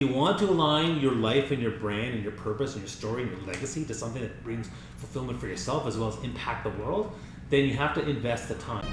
You want to align your life and your brand and your purpose and your story and your legacy to something that brings fulfillment for yourself as well as impact the world, then you have to invest the time.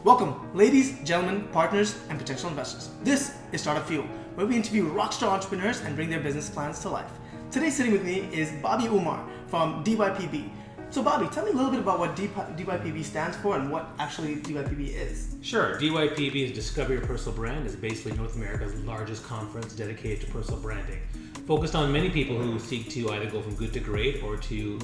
Welcome, ladies, gentlemen, partners, and potential investors. This is Startup Fuel, where we interview rockstar entrepreneurs and bring their business plans to life. Today sitting with me is Bobby Umar from DYPB. So Bobby, tell me a little bit about what DYPB stands for and what actually DYPB is. Sure. DYPB is Discover Your Personal Brand. It's basically North America's largest conference dedicated to personal branding, focused on many people who seek to either go from good to great or to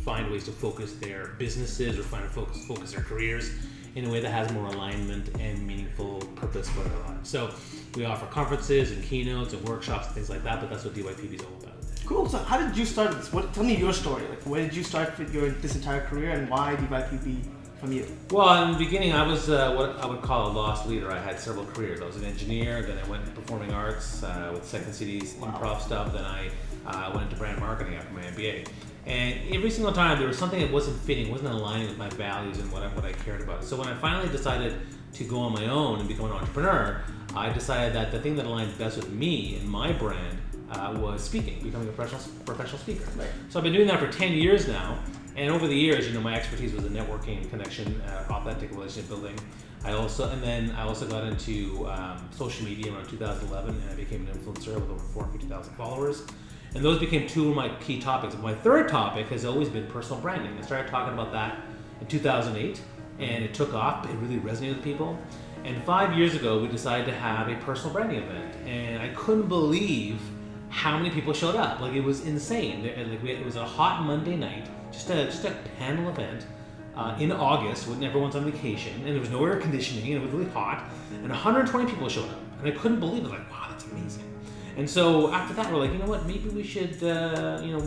find ways to focus their businesses or find to focus their careers in a way that has more alignment and meaningful purpose for their lives. So we offer conferences and keynotes and workshops and things like that, but that's what DYPB is all about. Cool. So how did you start this? Tell me your story. Like, where did you start with this entire career, and why DYPB from you? Well, in the beginning, I was what I would call a lost leader. I had several careers. I was an engineer, then I went into performing arts with Second City's improv stuff, then I went into brand marketing after my MBA. And every single time there was something that wasn't fitting, wasn't aligning with my values and what I cared about. So when I finally decided to go on my own and become an entrepreneur, I decided that the thing that aligned best with me and my brand was speaking, becoming a professional speaker. Right. So I've been doing that for 10 years now. And over the years, my expertise was in networking, connection, authentic relationship building. I also got into social media around 2011, and I became an influencer with over 450,000 followers. And those became two of my key topics. My third topic has always been personal branding. I started talking about that in 2008, and it took off. It really resonated with people. And 5 years ago, we decided to have a personal branding event, and I couldn't believe how many people showed up. Like, it was insane. It was a hot Monday night, just a panel event in August when everyone's on vacation, and there was no air conditioning, and it was really hot, and 120 people showed up, and I couldn't believe it. Like, wow, that's amazing. And so after that, we're like, you know what? Maybe we should,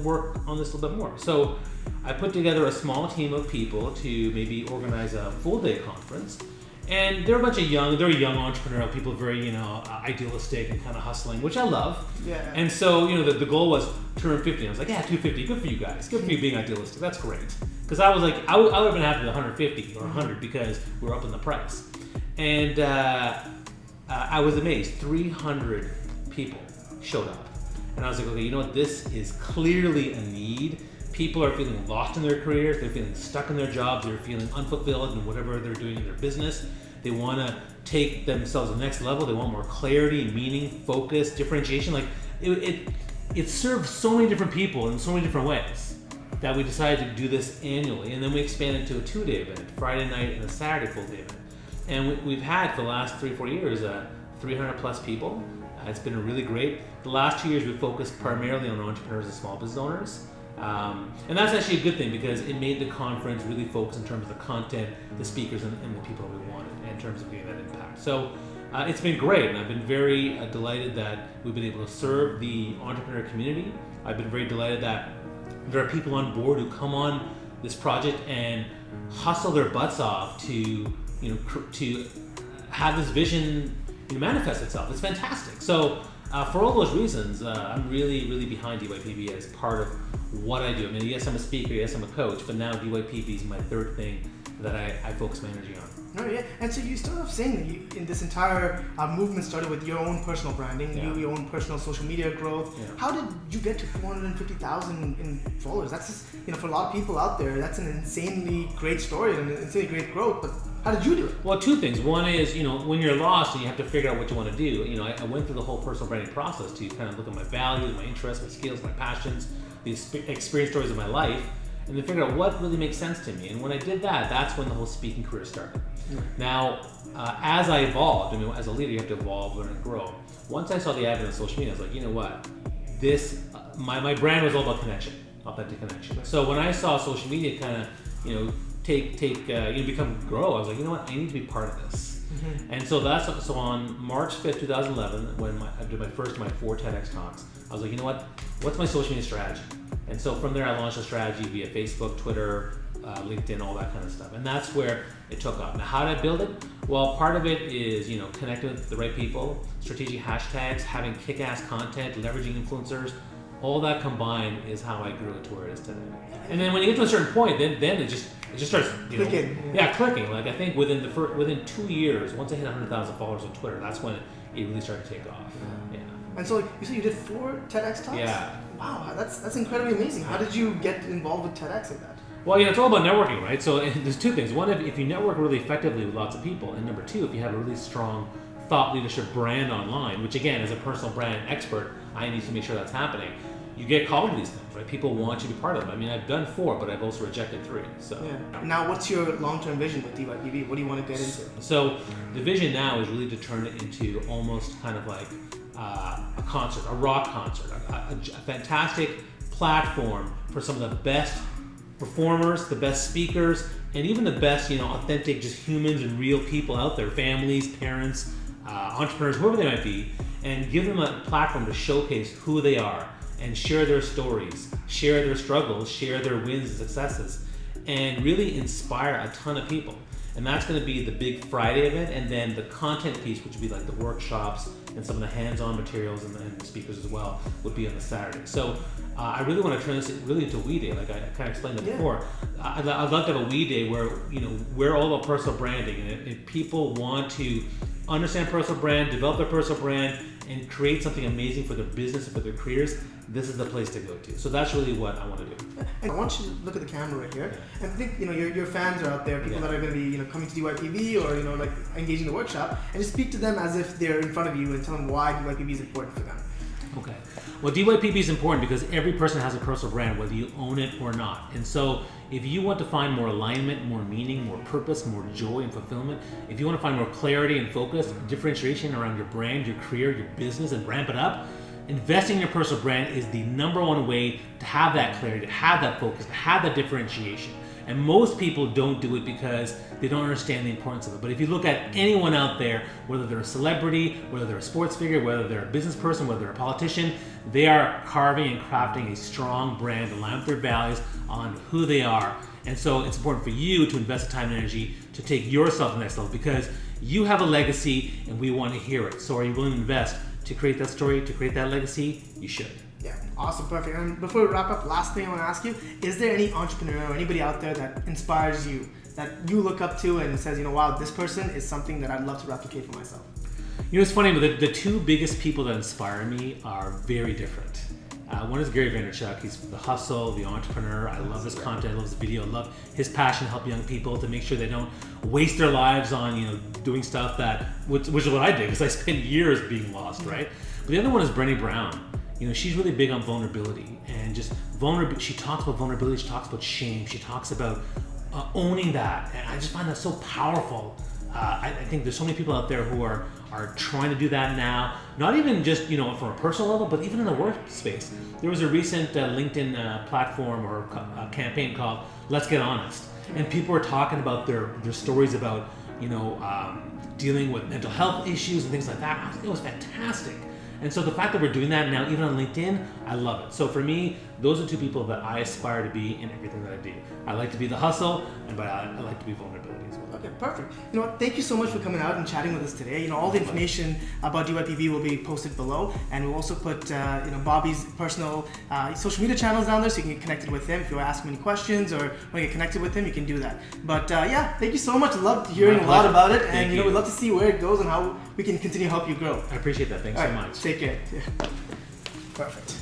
work on this a little bit more. So I put together a small team of people to maybe organize a full-day conference. And they're a bunch of young entrepreneurial people, very, idealistic and kind of hustling, which I love. Yeah. And so, the goal was 250. I was like, yeah, 250. Good for you guys. Good for you being idealistic. That's great. Because I was like, I would have been happy with 150 or 100 because we're up in the price. And I was amazed. 300 people showed up. And I was like, okay, you know what? This is clearly a need. People are feeling lost in their careers. They're feeling stuck in their jobs. They're feeling unfulfilled in whatever they're doing in their business. They want to take themselves to the next level. They want more clarity, meaning, focus, differentiation. Like, it serves so many different people in so many different ways that we decided to do this annually. And then we expanded to a 2-day event, Friday night and a Saturday full-day event. And we've had, for the last 3-4 years, 300 plus people. It's been really great. The last 2 years, we focused primarily on entrepreneurs and small business owners. And that's actually a good thing because it made the conference really focus in terms of the content, the speakers, and the people we wanted in terms of getting that impact. So it's been great, and I've been very delighted that we've been able to serve the entrepreneur community. I've been very delighted that there are people on board who come on this project and hustle their butts off to have this vision manifest itself. It's fantastic. So for all those reasons, I'm really, really behind DYPB as part of what I do. I mean, yes, I'm a speaker, yes, I'm a coach, but now DYPB is my third thing that I focus my energy on. Oh yeah, and so you started off saying that in this entire movement started with your own personal branding, your own personal social media growth. Yeah. How did you get to 450,000 in followers? That's just, for a lot of people out there, that's an insanely great story and an insanely great growth, but how did you do it? Well, two things. One is, when you're lost and you have to figure out what you want to do, I went through the whole personal branding process to kind of look at my values, my interests, my skills, my passions, the experience stories of my life, and then figure out what really makes sense to me. And when I did that, that's when the whole speaking career started. Now, as I evolved, as a leader, you have to evolve, learn, and grow. Once I saw the advent of social media, I was like, you know what? My brand was all about connection, authentic connection. So when I saw social media kind of, grow, I was like, you know what? I need to be part of this. Mm-hmm. And so on March 5th, 2011, when I did my 4 TEDx talks, I was like, you know what? What's my social media strategy? And so from there, I launched a strategy via Facebook, Twitter, LinkedIn, all that kind of stuff. And that's where it took off. Now, how did I build it? Well, part of it is, connecting with the right people, strategic hashtags, having kick-ass content, leveraging influencers. All that combined is how I grew it to where it is today. And then when you get to a certain point, then it just starts clicking. Clicking. Like I think within 2 years, once I hit 100,000 followers on Twitter, that's when it really started to take off. Yeah. And so you said you did 4 TEDx talks? Yeah. Wow, that's incredibly amazing. How did you get involved with TEDx like that? Well, it's all about networking, right? So there's 2 things. One, if you network really effectively with lots of people, and number 2, if you have a really strong thought leadership brand online, which again, as a personal brand expert, I need to make sure that's happening. You get called to these things, right? People want you to be part of them. I mean, I've done 4, but I've also rejected 3. So Now, what's your long-term vision with DYPB? What do you want to get into? So the vision now is really to turn it into almost kind of like a concert, a rock concert, a fantastic platform for some of the best performers, the best speakers, and even the best, authentic, just humans and real people out there, families, parents, entrepreneurs, whoever they might be, and give them a platform to showcase who they are and share their stories, share their struggles, share their wins and successes, and really inspire a ton of people. And that's going to be the big Friday event, and then the content piece, which would be like the workshops and some of the hands-on materials and the speakers as well, would be on the Saturday. So I really want to turn this really into a We Day, like I kind of explained that before. I'd love to have a We Day where we're all about personal branding, and if people want to understand personal brand, develop their personal brand, and create something amazing for their business and for their careers, this is the place to go to. So that's really what I want to do. And I want you to look at the camera right here and think, your fans are out there, people that are going to be, coming to DYPB or, like engaging the workshop, and just speak to them as if they're in front of you and tell them why DYPB is important for them. Okay. Well, DYPB is important because every person has a personal brand, whether you own it or not. And so if you want to find more alignment, more meaning, more purpose, more joy and fulfillment, if you want to find more clarity and focus, differentiation around your brand, your career, your business, and ramp it up, investing in your personal brand is the number one way to have that clarity, to have that focus, to have that differentiation. And most people don't do it because they don't understand the importance of it. But if you look at anyone out there, whether they're a celebrity, whether they're a sports figure, whether they're a business person, whether they're a politician, they are carving and crafting a strong brand aligned with their values on who they are. And so it's important for you to invest the time and energy to take yourself to the next level because you have a legacy and we want to hear it. So are you willing to invest to create that story, to create that legacy? You should. Yeah, awesome, perfect. And before we wrap up, last thing I want to ask you, is there any entrepreneur or anybody out there that inspires you, that you look up to and says, wow, this person is something that I'd love to replicate for myself? It's funny, but the 2 biggest people that inspire me are very different. One is Gary Vaynerchuk. He's the hustle, the entrepreneur. I love his content, I love his video, I love his passion to help young people to make sure they don't waste their lives on, doing stuff which is what I did because I spent years being lost, right? But the other one is Brené Brown. She's really big on vulnerability and just vulnerability. She talks about vulnerability. She talks about shame. She talks about owning that. And I just find that so powerful. I think there's so many people out there who are trying to do that now. Not even just, from a personal level, but even in the workspace. There was a recent LinkedIn platform or campaign called Let's Get Honest. And people were talking about their stories about, dealing with mental health issues and things like that. It was fantastic. And so the fact that we're doing that now, even on LinkedIn, I love it. So for me, those are 2 people that I aspire to be in everything that I do. I like to be the hustle, but I like to be vulnerability as well. Okay, perfect. Thank you so much for coming out and chatting with us today. All the information about DYPB will be posted below, and we'll also put Bobby's personal social media channels down there, so you can get connected with him. If you ask him any questions or want to get connected with him, you can do that. But thank you so much. I loved hearing a lot about it, and we'd love to see where it goes and how we can continue to help you grow. I appreciate that. Thanks so much. Take care. Yeah. Perfect.